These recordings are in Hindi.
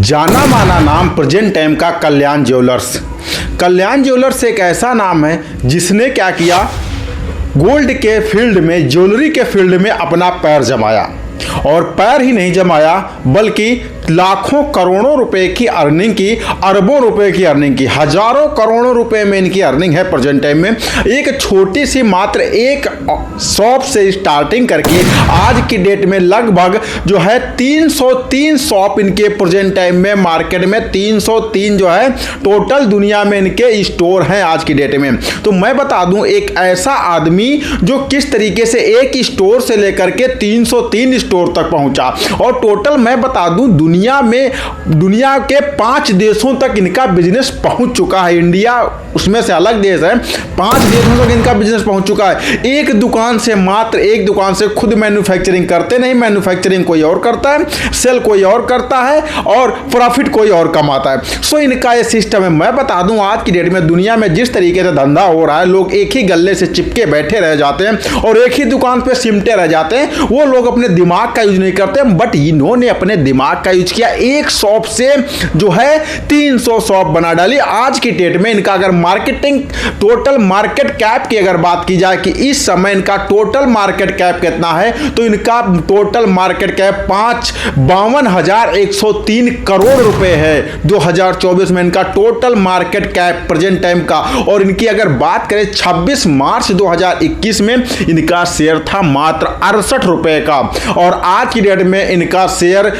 जाना माना नाम प्रेजेंट टाइम का कल्याण ज्वेलर्स। कल्याण ज्वेलर्स एक ऐसा नाम है जिसने क्या किया, गोल्ड के फील्ड में, ज्वेलरी के फील्ड में अपना पैर जमाया। और पैर ही नहीं जमाया बल्कि लाखों करोड़ों रुपए की अर्निंग की, अरबों रुपए की अर्निंग की, हजारों करोड़ों रुपए में इनकी अर्निंग है प्रेजेंट टाइम में। एक छोटी सी मात्र एक शॉप से स्टार्टिंग करके आज की डेट में लगभग जो है 303 शॉप इनके प्रेजेंट टाइम में मार्केट में 303 जो है टोटल दुनिया में इनके स्टोर हैं आज की डेट में। तो मैं बता दूं एक ऐसा आदमी जो किस तरीके से एक स्टोर से लेकर के 303 स्टोर तक पहुंचा। और टोटल मैं बता दूं दुनिया के 5 देशों तक इनका बिजनेस पहुंच चुका है। इंडिया उसमें से अलग देश है, 5 देशों तक इनका बिजनेस पहुंच चुका है। एक दुकान से, मात्र एक दुकान से खुद मैन्युफैक्चरिंग करते नहीं, मैन्युफैक्चरिंग कोई और करता है, सेल कोई और करता है और प्रॉफिट कोई और कमाता है। सो इनका ये सिस्टम है। मैं बता दूं आज की डेट में दुनिया में जिस तरीके से धंधा हो रहा है, लोग एक ही गल्ले से चिपके बैठे रह जाते हैं और एक ही दुकान पे सिमटे रह जाते हैं। वो लोग अपने दिमाग का यूज नहीं करते, बट इन्होंने अपने दिमाग का यूज किया। एक शॉप से जो है 300 शॉप बना डाली। आज की डेट में इनका अगर मार्केटिंग टोटल मार्केट कैप की अगर बात की जाए कि इस समय इनका टोटल मार्केट कैप कितना है, तो इनका टोटल मार्केट कैप 52,103 करोड़ रुपए है 2024 में इनका total market cap present time का। और इनकी अगर बात करें 26 मार्च 2021 में इनका शेयर था मात्र 68 रुपए का और आज की डेट में इनका शेयर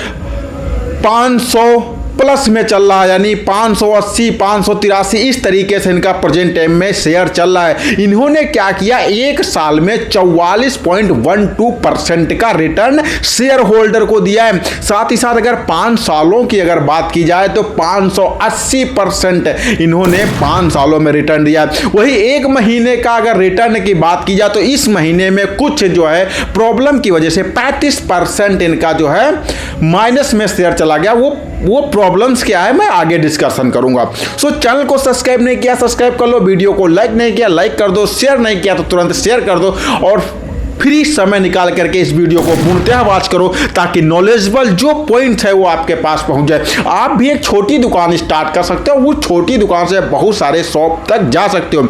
500 प्लस में चल रहा है, यानी 580 583 इस तरीके से इनका प्रेजेंट टाइम में शेयर चल रहा है। इन्होंने क्या किया, एक साल में 44.12% का रिटर्न शेयर होल्डर को दिया है। साथ ही साथ अगर 5 सालों की अगर बात की जाए तो 580% इन्होंने 5 सालों में रिटर्न दिया है। वही एक महीने का अगर रिटर्न की बात की जाए तो इस महीने में कुछ जो है प्रॉब्लम की वजह से 35% इनका जो है माइनस में शेयर चला गया। वो प्रॉब्लम्स क्या है मैं आगे डिस्कशन करूंगा। सो चैनल को सब्सक्राइब नहीं किया सब्सक्राइब कर लो, वीडियो को लाइक नहीं किया लाइक कर दो, शेयर नहीं किया तो तुरंत शेयर कर दो और फ्री समय निकाल करके इस वीडियो को पूर्णतः वॉच करो ताकि नॉलेजेबल जो पॉइंट है वो आपके पास पहुंच जाए। आप भी एक छोटी दुकान स्टार्ट कर सकते हो, वो छोटी दुकान से बहुत सारे शॉप तक जा सकते हो।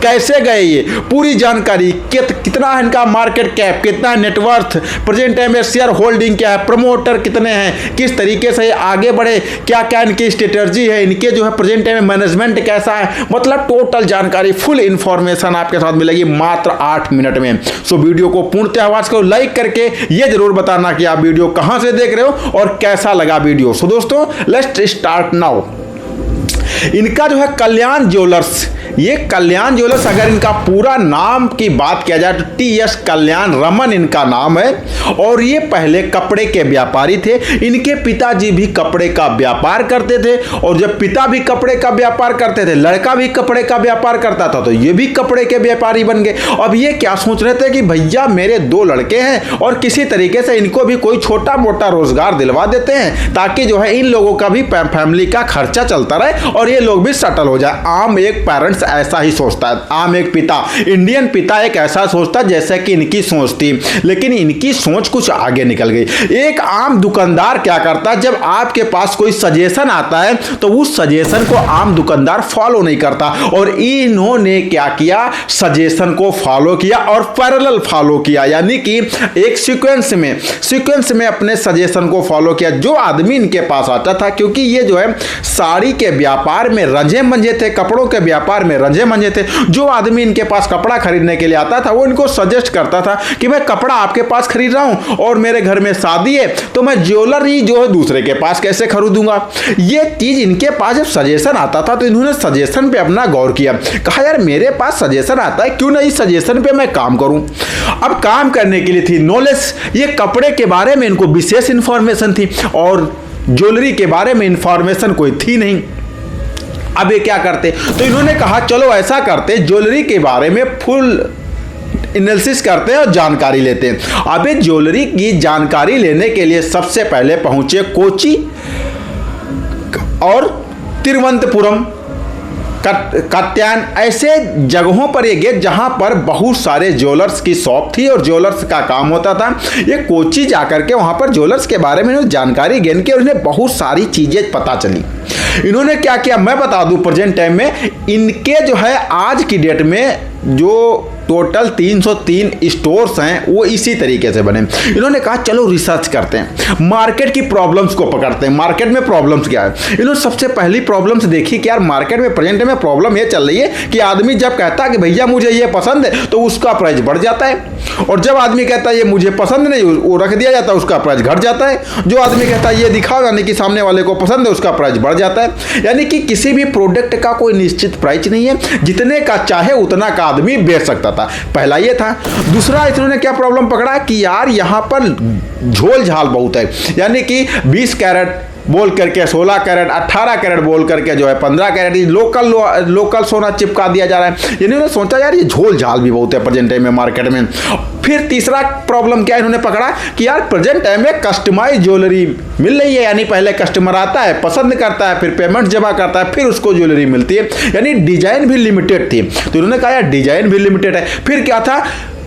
कैसे गए ये पूरी जानकारी, कितना है इनका मार्केट कैप, कितना है नेटवर्थ, प्रेजेंट टाइम में शेयर होल्डिंग क्या है, प्रमोटर कितने हैं, किस तरीके से आगे बढ़े, क्या क्या इनकी स्ट्रेटजी है, इनके जो है प्रेजेंट टाइम में मैनेजमेंट कैसा है, मतलब टोटल जानकारी फुल इंफॉर्मेशन आपके साथ मिलेगी मात्र 8 मिनट में। सो वीडियो को पूर्णतः आवाज को लाइक करके ये जरूर बताना कि आप वीडियो कहां से देख रहे हो और कैसा लगा वीडियो। सो दोस्तों लेट्स स्टार्ट नाउ। इनका जो है कल्याण ज्वेलर्स, ये कल्याण ज्वेलर्स अगर इनका पूरा नाम की बात किया जाए तो टी.एस. कल्याण रमन इनका नाम है और ये पहले कपड़े के व्यापारी थे। इनके पिताजी भी कपड़े का व्यापार करते थे और जब पिता भी कपड़े का व्यापार करते थे, लड़का भी कपड़े का व्यापार करता था, तो ये भी कपड़े के व्यापारी बन गए। अब ये क्या सोच रहे थे कि भैया मेरे 2 लड़के हैं और किसी तरीके से इनको भी कोई छोटा मोटा रोजगार दिलवा देते हैं ताकि जो है इन लोगों का भी फैमिली का खर्चा चलता रहे और ये लोग भी सेटल हो जाए। आम एक पेरेंट्स ऐसा ही सोचता है, आम एक पिता, इंडियन पिता एक ऐसा सोचता है जैसे कि इनकी सोच थी, लेकिन इनकी सोच कुछ आगे निकल गई। एक आम दुकानदार क्या करता है, जब आपके पास कोई सजेशन आता है तो उस सजेशन को आम दुकानदार फॉलो नहीं करता और इन्होंने क्या किया, सजेशन को फॉलो किया और पैरेलल फॉलो किया, यानी कि एक सीक्वेंस में अपने सजेशन को फॉलो किया। जो आदमी इनके पास आता था, क्योंकि ये जो है साड़ी के व्यापार में रंजे मंजे थे, कपड़ों के व्यापार में रंजे मंजे थे, जो आदमी इनके पास कपड़ा खरीदने के लिए आता था वो इनको सजेस्ट करता था कि मैं कपड़ा आपके पास खरीद रहा हूं और मेरे घर में शादी है तो मैं ज्वेलरी जो है दूसरे के पास कैसे खरीदूंगा। ये चीज इनके पास जब सजेशन आता था तो इन्होंने सजेशन पे अपना गौर किया, कहा यार मेरे पास सजेशन आता है, क्यों ना इस सजेशन पे मैं काम करूं। अब काम करने के लिए थी नॉलेज, ये कपड़े के बारे में इनको विशेष इंफॉर्मेशन थी और ज्वेलरी के बारे में इंफॉर्मेशन कोई थी नहीं। अब ये क्या करते, तो इन्होंने कहा चलो ऐसा करते, ज्वेलरी के बारे में फुल एनालिसिस करते हैं और जानकारी लेते हैं। अब ये ज्वेलरी की जानकारी लेने के लिए सबसे पहले पहुंचे कोची और तिरुवनंतपुरम। कात्यायन, ऐसे जगहों पर ये गए जहां पर बहुत सारे ज्वेलर्स की शॉप थी और ज्वेलर्स का काम होता था। ये कोची जाकर के वहां पर ज्वेलर्स के बारे में जानकारी गेन की और उन्हें बहुत सारी चीजें पता चली। इन्होंने क्या किया मैं बता दूं, प्रेजेंट टाइम में इनके जो है आज की डेट में जो टोटल 303 स्टोर्स हैं वो इसी तरीके से बने। इन्होंने कहा चलो रिसर्च करते हैं, मार्केट की प्रॉब्लम्स को पकड़ते हैं, मार्केट में प्रॉब्लम्स क्या है। इन्होंने सबसे पहली प्रॉब्लम्स देखी कि यार मार्केट में प्रेजेंट में प्रॉब्लम ये चल रही है कि आदमी जब कहता है कि भैया मुझे ये पसंद है तो उसका प्राइस बढ़ जाता है, और जब आदमी कहता है ये मुझे पसंद नहीं वो रख दिया जाता है, उसका प्राइस घट जाता है। जो आदमी कहता है ये दिखाओ यानी कि सामने वाले को पसंद है, उसका प्राइस बढ़ जाता है। यानी कि किसी भी प्रोडक्ट का कोई निश्चित प्राइस नहीं है, जितने का चाहे उतना का आदमी बेच सकता था। पहला ये था। दूसरा इन्होंने क्या प्रॉब्लम पकड़ा कि यार यहां पर झोल झाल बहुत है, यानी कि 20 कैरेट बोल करके 16 कैरेट 18 कैरेट बोल करके जो है 15 कैरेट लोकल सोना चिपका दिया जा रहा है। इन्होंने सोचा यार ये झोल झाल भी बहुत है प्रेजेंट टाइम में मार्केट में। फिर तीसरा प्रॉब्लम क्या इन्होंने पकड़ा कि यार प्रेजेंट टाइम में कस्टमाइज ज्वेलरी मिल रही है, यानी पहले कस्टमर आता है पसंद करता है फिर पेमेंट जमा करता है फिर उसको ज्वेलरी मिलती है, यानी डिजाइन भी लिमिटेड थी। तो इन्होंने कहा यार डिजाइन भी लिमिटेड है। फिर क्या था,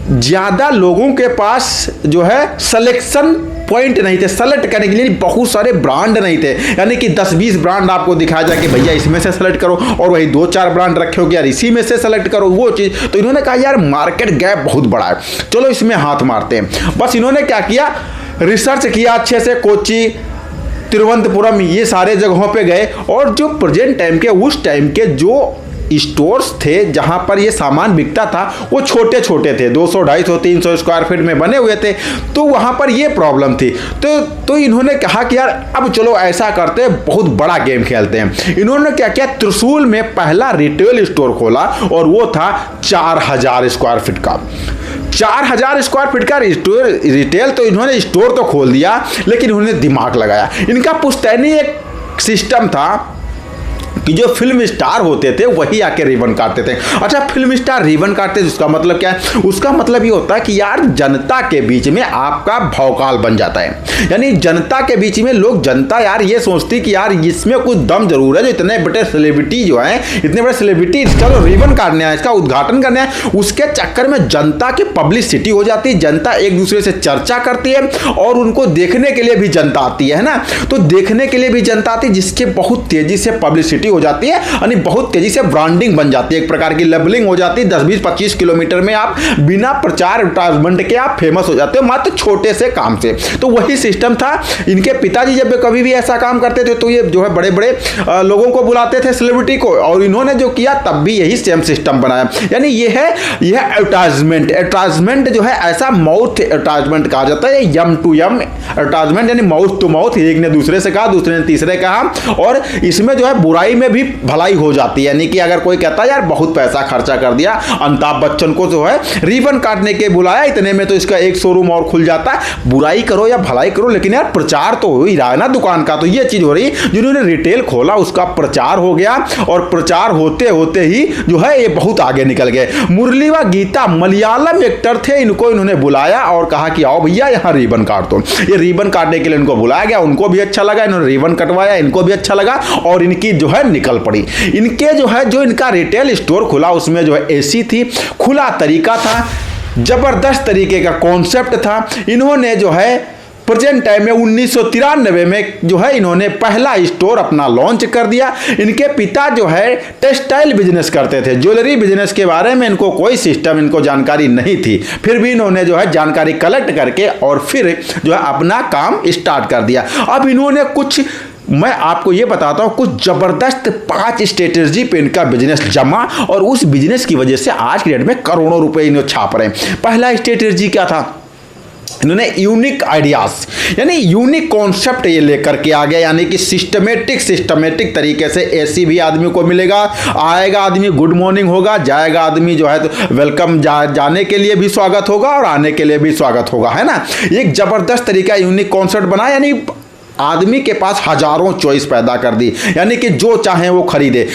ज्यादा लोगों के पास जो है सिलेक्शन पॉइंट नहीं थे, सेलेक्ट करने के लिए बहुत सारे ब्रांड नहीं थे, यानी कि 10-20 ब्रांड आपको दिखाया जाए कि भैया इसमें से सेलेक्ट करो, और वही 2-4 ब्रांड रखे हो कि यार इसी में से सेलेक्ट करो वो चीज़। तो इन्होंने कहा यार मार्केट गैप बहुत बड़ा है, चलो इसमें हाथ मारते हैं। बस इन्होंने क्या किया, रिसर्च किया अच्छे से, कोची तिरुवनंतपुरम ये सारे जगहों पे गए, और जो प्रेजेंट टाइम के उस टाइम के जो स्टोर्स थे जहां पर ये सामान बिकता था वो छोटे छोटे थे, 200, 250, 300 स्क्वायर फीट में बने हुए थे। तो वहां पर ये प्रॉब्लम थी। तो इन्होंने कहा कि यार अब चलो ऐसा करते हैं, बहुत बड़ा गेम खेलते हैं। इन्होंने क्या किया, त्रिशूल में पहला रिटेल स्टोर खोला और वो था 4000 स्क्वायर फीट का। 4000 स्क्वायर फीट का रिटेल। तो इन्होंने स्टोर तो खोल दिया, लेकिन इन्होंने दिमाग लगाया। इनका पुश्तैनी एक सिस्टम था कि जो फिल्म स्टार होते थे वही आके रिबन काटते थे। अच्छा, फिल्म स्टार रिबन काटते थे, उसका मतलब क्या है? उसका मतलब ये होता है कि यार जनता के बीच में आपका भौकाल बन जाता है, यानी जनता के बीच में लोग, जनता यार ये सोचती कि यार इसमें कुछ दम जरूर है, जो इतने बड़े सेलिब्रिटी जो हैं, इतने बड़े सेलिब्रिटी, इसका जो रिबन काटने है, इसका उद्घाटन करने है, उसके चक्कर में जनता की पब्लिसिटी हो जाती है, जनता एक दूसरे से चर्चा करती है और उनको देखने के लिए भी जनता आती है ना। तो देखने के लिए भी जनता आती है, जिसके बहुत तेजी से पब्लिसिटी हो जाती है, यानी बहुत तेजी से ब्रांडिंग बन जाती है, एक प्रकार की लेबलिंग हो जाती है। 10-20-25 किलोमीटर में आप बिना प्रचार एडवर्टाइजमेंट के आप फेमस हो जाते हो, मात्र छोटे से काम से। तो वही सिस्टम था। इनके पिताजी जब कभी भी ऐसा काम करते थे तो ये जो है बड़े बड़े लोगों को बुलाते थे, सेलिब्रिटी को, और इन्होंने जो किया तब भी यही सेम सिस्टम बनाया। यानी यह एडवर्टाइजमेंट जो है ऐसा माउथ एडवर्टाइजमेंट कहा जाता है, यम टू यम एडवर्टाइजमेंट, यानी माउथ टू माउथ, एक ने दूसरे से कहा, दूसरे ने तीसरे कहा, और इसमें जो है बुराई में भी भलाई हो जाती है। यानी कि अगर कोई कहता है यार बहुत पैसा खर्चा कर दिया, अमिताभ बच्चन को जो है रिबन काटने के बुलाया, इतने में तो इसका एक शोरूम और खुल जाता है। बुराई करो या भलाई करो, लेकिन यार प्रचार तो हो ही रहा है ना दुकान का। तो ये चीज हो रही, जिन्होंने रिटेल खोला उसका प्रचार हो गया, और प्रचार होते होते ही जो है ये बहुत आगे निकल गए। मुरली व गीता मलयालम एक्टर थे, इनको इन्होंने बुलाया और कहा कि आओ भैया यहाँ रिबन काट दो। ये रिबन काटने के लिए इनको बुलाया गया, उनको भी अच्छा लगा, इन्होंने रिबन कटवाया, इनको भी अच्छा लगा, और इनकी जो है निकल पड़ी। इनके जो है जो इनका रिटेल स्टोर खुला उसमें जो है एसी थी, खुला तरीका था, जबरदस्त तरीके का कॉन्सेप्ट था। इन्होंने जो है प्रेजेंट टाइम में 1993 में जो है इन्होंने पहला स्टोर अपना लॉन्च कर दिया। इनके पिता जो है टेक्सटाइल बिजनेस करते थे, ज्वेलरी बिजनेस के बारे में इनको कोई सिस्टम, इनको जानकारी नहीं थी। फिर भी इन्होंने जो है जानकारी कलेक्ट करके और फिर जो है अपना काम स्टार्ट कर दिया। अब इन्होंने कुछ, मैं आपको ये बताता हूं, कुछ जबरदस्त 5 स्ट्रेटेजी पे इनका बिजनेस जमा, और उस बिजनेस की वजह से आज की डेट में करोड़ों रुपए इन्हें छाप रहे हैं। पहला स्ट्रेटेजी क्या था, इन्होंने यूनिक आइडियाज, यानी यूनिक कॉन्सेप्ट ये लेकर के आ गया, यानी कि सिस्टमेटिक तरीके से एसी भी आदमी को मिलेगा, आएगा आदमी गुड मॉर्निंग होगा, जाएगा आदमी जो है तो वेलकम, जाने के लिए भी स्वागत होगा और आने के लिए भी स्वागत होगा, है ना। एक जबरदस्त तरीका यूनिक कॉन्सेप्ट बना, यानी आदमी के पास हजारों चॉइस पैदा कर दी, यानी कि जो चाहे वो खरीदे।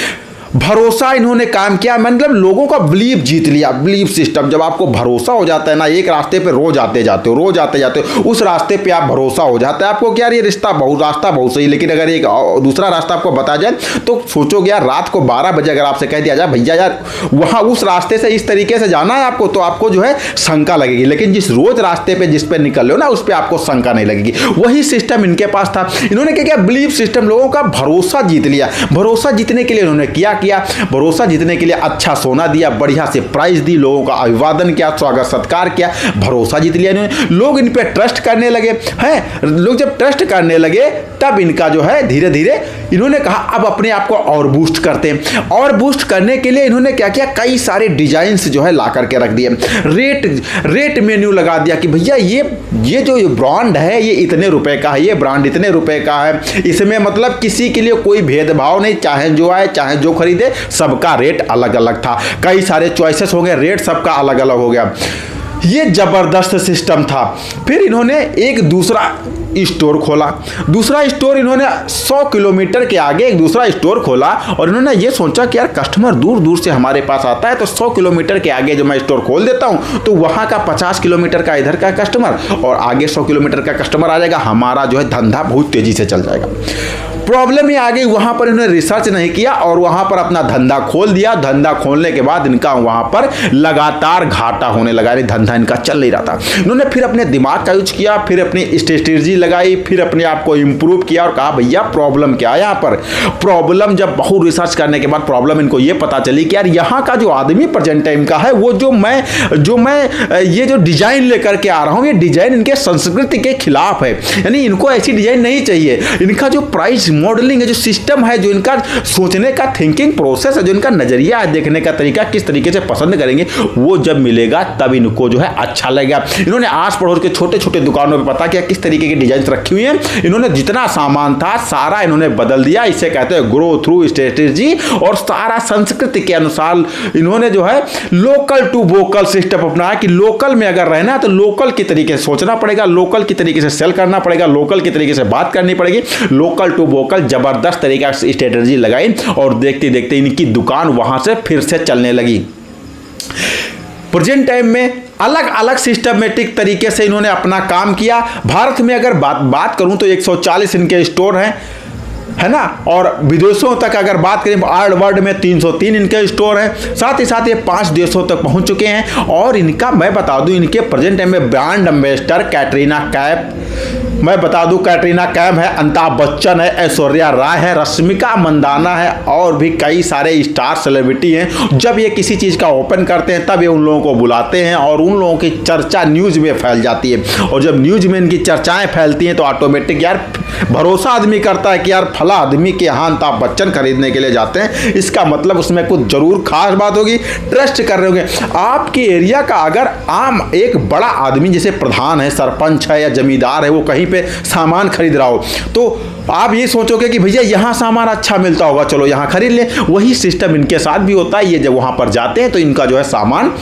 भरोसा इन्होंने काम किया, मतलब लोगों का बिलीव जीत लिया। बिलीव सिस्टम, जब आपको भरोसा हो जाता है ना, एक रास्ते पे रोज आते जाते हो, उस रास्ते पे आप भरोसा हो जाता है आपको कि यार ये रास्ता बहुत सही, लेकिन अगर एक दूसरा रास्ता आपको बता जाए तो सोचोगे यार, रात को 12 बजे अगर आपसे कह दिया जाए भैया यार वहां उस रास्ते से इस तरीके से जाना है आपको, तो आपको जो है शंका लगेगी। लेकिन जिस रोज रास्ते पे जिस पे निकल रहे हो ना, उस पे आपको शंका नहीं लगेगी। वही सिस्टम इनके पास था। इन्होंने क्या किया, बिलीव सिस्टम, लोगों का भरोसा जीत लिया। भरोसा जीतने के लिए इन्होंने क्या किया, भरोसा जीतने के लिए अच्छा सोना दिया, बढ़िया से प्राइस दी, लोगों का अभिवादन किया, स्वागत सत्कार किया, भरोसा जीत लिया इन्होंने। लोग इन पे ट्रस्ट करने लगे हैं। लोग जब ट्रस्ट करने लगे तब इनका जो है धीरे धीरे इन्होंने कहा अब अपने आप को और बूस्ट करते हैं। और बूस्ट करने के लिए इन्होंने क्या किया, कई सारे डिजाइन्स जो है ला करके रख दिए। रेट मेन्यू लगा दिया कि भैया ये जो ब्रांड है ये इतने रुपए का है, ये ब्रांड इतने रुपए का है। इसमें मतलब किसी के लिए कोई भेदभाव नहीं, चाहे जो आए चाहे जो खरीदे, सबका रेट अलग अलग था। कई सारे चॉइसेस हो गए, रेट सबका अलग अलग हो गया। ये जबरदस्त सिस्टम था। फिर इन्होंने एक दूसरा स्टोर खोला। दूसरा स्टोर इन्होंने 100 किलोमीटर के आगे एक दूसरा स्टोर खोला और इन्होंने ये सोचा कि यार कस्टमर दूर दूर से हमारे पास आता है, तो 100 किलोमीटर के आगे जो मैं स्टोर खोल देता हूं तो वहां का 50 किलोमीटर का इधर का कस्टमर और आगे 100 किलोमीटर का कस्टमर आ जाएगा। हमारा जो है धंधा बहुत तेजी से चल जाएगा। प्रॉब्लम ये आ गई, वहां पर इन्होंने रिसर्च नहीं किया और वहां पर अपना धंधा खोल दिया। धंधा खोलने के बाद इनका वहां पर लगातार घाटा होने लगा, धंधा इनका चल नहीं रहा था। इन्होंने फिर अपने दिमाग का यूज किया, फिर अपनी स्ट्रेटेजी लगाई, फिर अपने आप को इंप्रूव किया और कहा भैया प्रॉब्लम क्या है यहाँ पर। प्रॉब्लम जब बहुत रिसर्च करने के बाद प्रॉब्लम इनको ये पता चली कि यार यहाँ का जो आदमी प्रेजेंट टाइम का है, वो जो मैं ये जो डिजाइन लेकर के आ रहा हूँ, ये डिजाइन इनके संस्कृति के खिलाफ है। यानी इनको ऐसी डिजाइन नहीं चाहिए। इनका जो प्राइस मॉडलिंग है, जो सिस्टम है, जो इनका सोचने का थिंकिंग प्रोसेस है, जो इनका नजरिया है, देखने का तरीका, किस तरीके से पसंद करेंगे, वो जब मिलेगा तब इनको जो है अच्छा लगेगा। इन्होंने आस पड़ोस के छोटे छोटे दुकानों पे पता किया किस तरीके की डिजाइन रखी हुई है। इन्होंने जितना सामान था सारा इन्होंने बदल दिया। इसे कहते हैं ग्रो थ्रू स्ट्रेटेजी। और सारा संस्कृति के अनुसार इन्होंने जो है लोकल टू वोकल सिस्टम अपनाया कि लोकल में अगर रहना है तो लोकल की तरीके से सोचना पड़ेगा, लोकल की तरीके से सेल करना पड़ेगा, लोकल की तरीके से बात करनी पड़ेगी। लोकल टू वोकल जबरदस्त तरीके से स्ट्रेटेजी लगाई और देखते देखते इनकी दुकान वहां से फिर से चलने लगी। प्रेजेंट टाइम में अलग अलग सिस्टमेटिक तरीके से इन्होंने अपना काम किया। भारत में अगर बात करूं तो 140 इनके स्टोर हैं, है ना। और विदेशों तक अगर बात करें, ऑल वर्ल्ड में 303 इनके स्टोर हैं। साथ ही साथ ये 5 देशों तक पहुंच चुके हैं। और इनका मैं बता दूं, इनके प्रेजेंट टाइम में ब्रांड एम्बेसडर कैटरीना कैफ, मैं बता दूं कैटरीना कैफ है, अमिताभ बच्चन है, ऐश्वर्या राय है, रश्मिका मंदाना है और भी कई सारे स्टार सेलिब्रिटी हैं। जब ये किसी चीज़ का ओपन करते हैं तब ये उन लोगों को बुलाते हैं और उन लोगों की चर्चा न्यूज़ में फैल जाती है। और जब न्यूज़ में इनकी चर्चाएं फैलती हैं तो ऑटोमेटिक यार भरोसा आदमी करता है कि यार फला आदमी के यहाँ अमिताभ बच्चन खरीदने के लिए जाते हैं, इसका मतलब उसमें कुछ जरूर खास बात होगी, ट्रस्ट कर रहे होंगे। आपके एरिया का अगर आम एक बड़ा आदमी जैसे प्रधान है, सरपंच है या जमींदार है, वो कहीं पे सामान खरीद रहा हो तो आप ये सोचोगे कि भैया यहाँ सामान अच्छा मिलता होगा, चलो यहाँ खरीद ले। वही सिस्टम इनके साथ भी होता है। ये जब वहाँ पर जाते हैं तो इनका जो है सामान,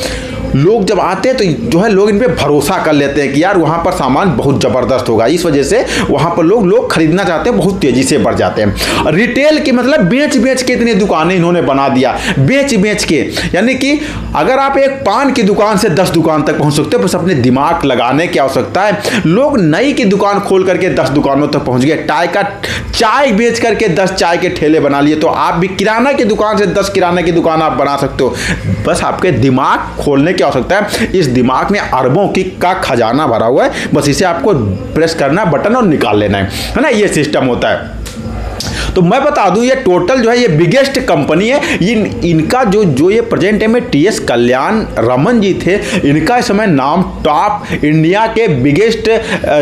लोग जब आते हैं तो जो है लोग इन पे भरोसा कर लेते हैं कि यार वहाँ पर सामान बहुत ज़बरदस्त होगा। इस वजह से वहाँ पर लोग खरीदना चाहते हैं, बहुत तेज़ी से बढ़ जाते हैं। रिटेल की मतलब बेच के इतनी दुकानें इन्होंने बना दिया, बेच के। यानी कि अगर आप एक पान की दुकान से 10 दुकान तक पहुँच सकते हो, बस अपने दिमाग लगाने की आवश्यकता है। लोग नई की दुकान खोल करके 10 दुकानों तक पहुँच गए। चाय बेच करके 10 चाय के ठेले बना लिए, तो आप भी किराना की दुकान से 10 किराने की दुकान आप बना सकते हो। बस आपके दिमाग खोलने की आवश्यकता है। इस दिमाग में अरबों का खजाना भरा हुआ है, बस इसे आपको प्रेस करना है बटन और निकाल लेना है ना। ये सिस्टम होता है। तो मैं बता दूं ये टोटल जो है ये बिगेस्ट कंपनी है। इनका जो ये प्रेजेंट में टीएस कल्याण रमन जी थे, इनका इस समय नाम टॉप इंडिया के बिगेस्ट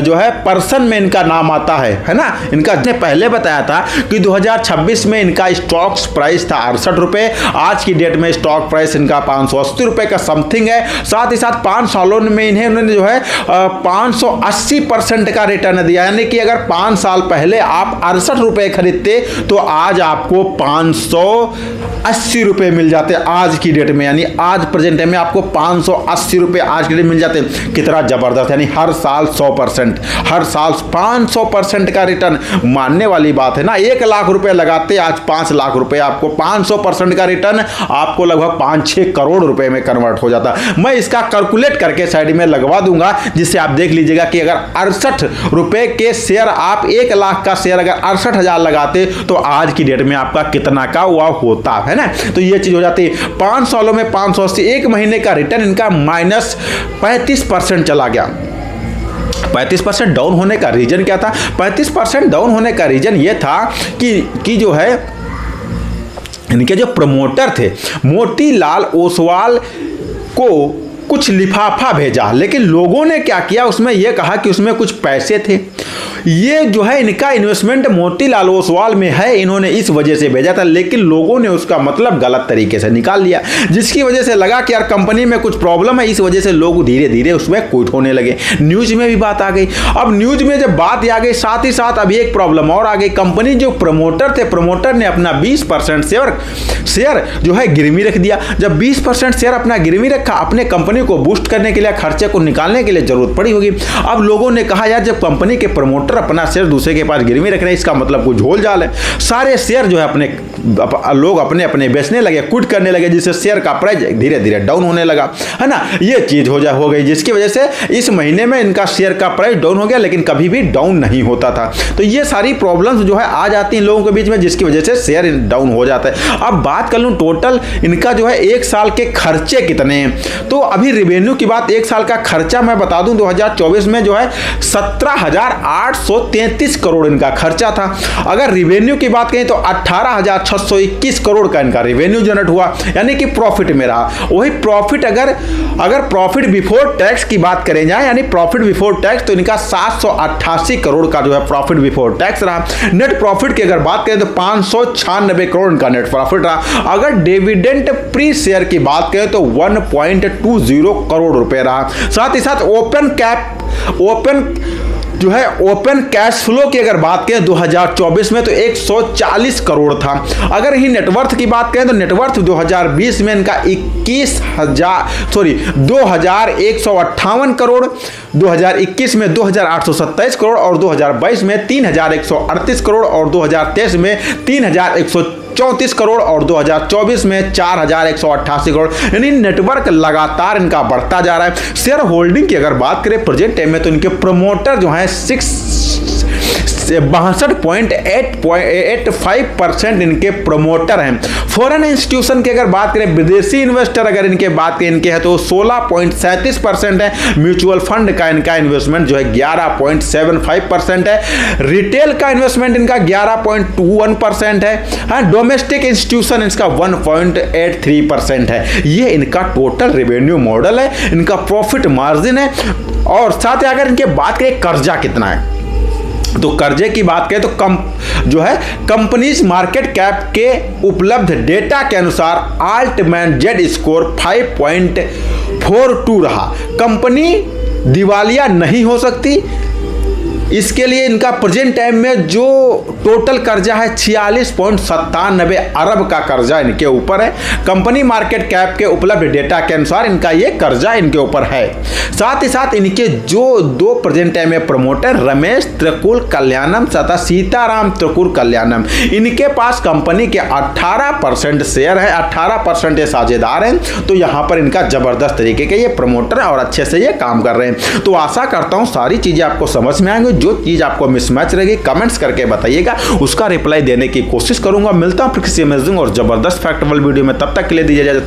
जो है पर्सन में इनका नाम आता है ना। इनका ने पहले बताया था कि 2026 में इनका स्टॉक प्राइस था 68 रुपये। आज की डेट में स्टॉक प्राइस इनका 580 रुपये का समथिंग है। साथ ही साथ 5 सालों में इन्होंने जो है 580% का रिटर्न दिया। यानी कि अगर 5 साल पहले आप 68 रुपये खरीदते तो आज आपको 580 रुपये मिल जाते आज की डेट में, यानी आज प्रेजेंट टाइम में आपको 580 रुपये आज की डेट मिल जाते। कितना जबरदस्त, यानी हर साल 100%, हर साल 500% का रिटर्न। मानने वाली बात है ना। 1 लाख रुपए लगाते आज 5 लाख रुपए, आपको 500% का रिटर्न आपको लगभग 5-6 करोड़ रुपए में कन्वर्ट हो जाता। मैं इसका कैलकुलेट करके साइड में लगवा दूंगा, जिससे आप देख लीजिएगा कि अगर 68 रुपए के शेयर, आप 1 लाख का शेयर अगर 68,000 लगाते तो आज की डेट में आपका कितना का हुआ होता है ना। तो ये चीज हो जाती है। 5 सालों में 580, 1 महीने का रिटर्न इनका -35% चला गया। 35% डाउन होने का रीजन क्या था? 35% डाउन होने का रीजन ये था कि जो है इनके जो प्रमोटर थे, मोतीलाल ओसवाल को कुछ लिफाफा भेजा, लेकिन लोगों ने क्या किया, उसमें यह कहा कि उसमें कुछ पैसे थे। ये जो है इनका इन्वेस्टमेंट मोतीलाल ओसवाल में है, इन्होंने इस वजह से भेजा था, लेकिन लोगों ने उसका मतलब गलत तरीके से निकाल लिया, जिसकी वजह से लगा कि यार कंपनी में कुछ प्रॉब्लम है। इस वजह से लोग धीरे धीरे उसमें क्विट होने लगे। न्यूज में भी बात आ गई। अब न्यूज में जब बात आ गई, साथ ही साथ अभी एक प्रॉब्लम और आ गई। कंपनी जो प्रमोटर थे, प्रमोटर ने अपना 20% शेयर जो है गिरवी रख दिया। जब 20% शेयर अपना गिरवी रखा, अपने कंपनी को बूस्ट करने के लिए, खर्चे को निकालने के लिए जरूरत पड़ी होगी। अब लोगों ने कहा यार जब कंपनी के प्रमोटर अपना शेयर दूसरे के पास गिरवी रख रहे हैं, इसका मतलब कुछ झोल झाल है। सारे शेयर जो है लोग अपने अपने बेचने लगे, क्विट करने लगे, जिससे शेयर का प्राइस धीरे धीरे डाउन होने लगा, है ना। ये चीज हो गई, जिसकी वजह से इस महीने में इनका शेयर का प्राइस डाउन हो गया, लेकिन कभी भी डाउन नहीं होता था। तो ये सारी प्रॉब्लम्स जो है आ जाती हैं लोगों के बीच में, जिसकी वजह से शेयर डाउन हो जाता है। अब बात कर लूं टोटल इनका जो है 1 साल के खर्चे कितने हैं, तो अभी रेवेन्यू की बात, 1 साल का खर्चा मैं बता दूं 2024 में जो है 17,833 करोड़ इनका खर्चा था। अगर रेवेन्यू की बात करें तो 18,621 करोड़ का इनका रेवेन्यू जनरेट हुआ, यानी कि प्रॉफिट में रहा। वही प्रॉफिट अगर प्रॉफिट बिफोर टैक्स की बात करें जाए, यानी प्रॉफिट बिफोर टैक्स, तो इनका 788 करोड़ का जो है प्रॉफिट बिफोर टैक्स रहा। नेट प्रॉफिट की अगर बात करें तो 596 करोड़ इनका नेट प्रॉफिट रहा। अगर डिविडेंड प्री शेयर की बात करें तो 1.20 करोड़ रुपए रहा। साथ ही साथ ओपन कैश फ्लो की अगर बात करें 2024 में तो 140 करोड़ था। अगर ही नेटवर्थ की बात करें तो नेटवर्थ 2020 में इनका 2158 करोड़, 2021 में 2827 करोड़ और 2022 में 3138 करोड़ और 2023 में 3134 करोड़ और 2024 में 4188 करोड़। यानी नेटवर्क लगातार इनका बढ़ता जा रहा है। शेयर होल्डिंग की अगर बात करें प्रेजेंट टाइम में तो इनके प्रमोटर जो है 62.85% इनके प्रमोटर हैं। फॉरेन इंस्टीट्यूशन की अगर बात करें, विदेशी इन्वेस्टर अगर इनके बात करें इनके है तो 16.37% है। म्यूचुअल फंड का इनका इन्वेस्टमेंट जो है 11.75% है। रिटेल का इन्वेस्टमेंट इनका 11.21% है। डोमेस्टिक इंस्टीट्यूशन इसका 1.83% है। ये इनका टोटल रेवेन्यू मॉडल है, इनका प्रॉफिट मार्जिन है। और साथ ही अगर इनके बात करें कर्जा कितना है, तो कर्जे की बात करें तो कंपनीज मार्केट कैप के उपलब्ध डेटा के अनुसार अल्टमैन जेड स्कोर 5.42 रहा। कंपनी दिवालिया नहीं हो सकती। इसके लिए इनका प्रेजेंट टाइम में जो टोटल कर्जा है 46.97 अरब का कर्जा इनके ऊपर है। कंपनी मार्केट कैप के उपलब्ध डेटा के अनुसार इनका ये कर्जा इनके ऊपर है। साथ ही साथ इनके जो 2 प्रेजेंट टाइम में प्रमोटर रमेश त्रिकुल कल्याणम तथा सीताराम त्रिकुल कल्याणम, इनके पास कंपनी के 18% शेयर है, 18% ये साझेदार हैं। तो यहाँ पर इनका जबरदस्त तरीके के ये प्रमोटर है और अच्छे से ये काम कर रहे हैं। तो आशा करता हूँ सारी चीजें आपको समझ में आएंगी। जो चीज आपको मिसमैच रहेगी कमेंट्स करके बताइएगा, उसका रिप्लाई देने की कोशिश करूंगा। मिलता हूं फिर किसी अमेजिंग और जबरदस्त फैक्टेबल वीडियो में, तब तक के लिए दीजिए इजाजत।